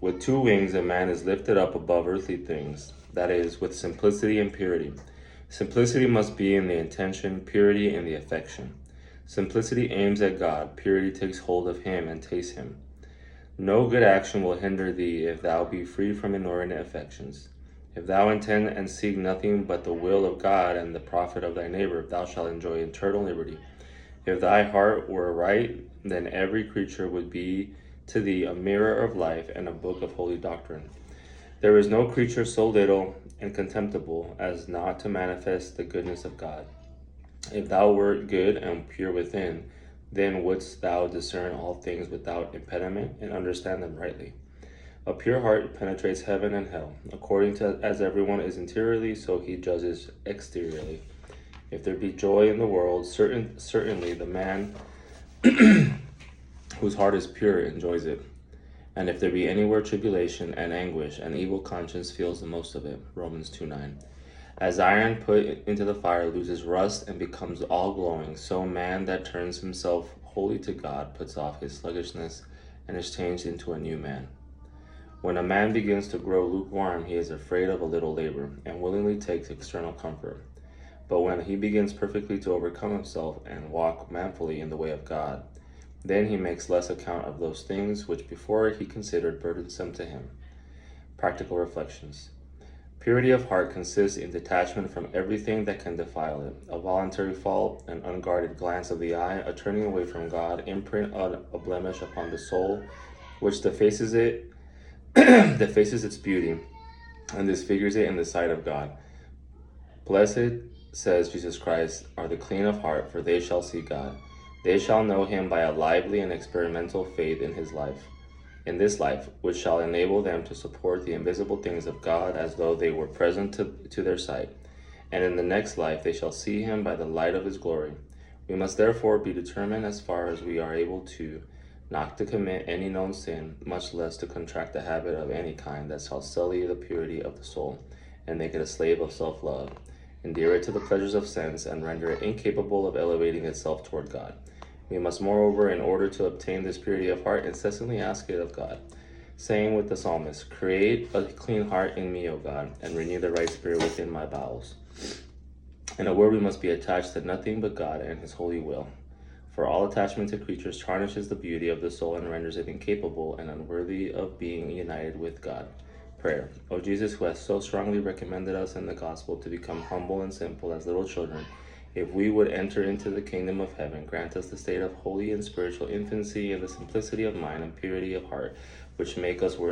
With two wings, a man is lifted up above earthly things, that is, with simplicity and purity. Simplicity must be in the intention, purity in the affection. Simplicity aims at God, purity takes hold of him and tastes him. No good action will hinder thee if thou be free from inordinate affections. If thou intend and seek nothing but the will of God and the profit of thy neighbor, thou shalt enjoy eternal liberty. If thy heart were right, then every creature would be to thee a mirror of life and a book of holy doctrine. There is no creature so little and contemptible as not to manifest the goodness of God. If thou wert good and pure within, then wouldst thou discern all things without impediment and understand them rightly. A pure heart penetrates heaven and hell. According to as everyone is interiorly, so he judges exteriorly. If there be joy in the world, certainly the man whose heart is pure enjoys it. And if there be anywhere tribulation and anguish, an evil conscience feels the most of it. Romans 2:9. As iron put into the fire loses rust and becomes all glowing, so man that turns himself wholly to God puts off his sluggishness and is changed into a new man. When a man begins to grow lukewarm, he is afraid of a little labor, and willingly takes external comfort. But when he begins perfectly to overcome himself and walk manfully in the way of God, then he makes less account of those things which before he considered burdensome to him. Practical reflections. Purity of heart consists in detachment from everything that can defile it. A voluntary fault, an unguarded glance of the eye, a turning away from God, imprint a blemish upon the soul, which defaces its beauty, and disfigures it in the sight of God. Blessed, says Jesus Christ, are the clean of heart, for they shall see God. They shall know him by a lively and experimental faith in this life, which shall enable them to support the invisible things of God as though they were present to their sight. And in the next life they shall see him by the light of his glory. We must therefore be determined as far as we are able to, not to commit any known sin, much less to contract a habit of any kind that shall sully the purity of the soul, and make it a slave of self-love, endear it to the pleasures of sense, and render it incapable of elevating itself toward God. We must, moreover, in order to obtain this purity of heart, incessantly ask it of God, saying with the psalmist, "Create a clean heart in me, O God, and renew the right spirit within my bowels." In a word, we must be attached to nothing but God and his holy will. For all attachment to creatures tarnishes the beauty of the soul and renders it incapable and unworthy of being united with God. Prayer. O Jesus, who has so strongly recommended us in the gospel to become humble and simple as little children, if we would enter into the kingdom of heaven, grant us the state of holy and spiritual infancy and the simplicity of mind and purity of heart, which make us worthy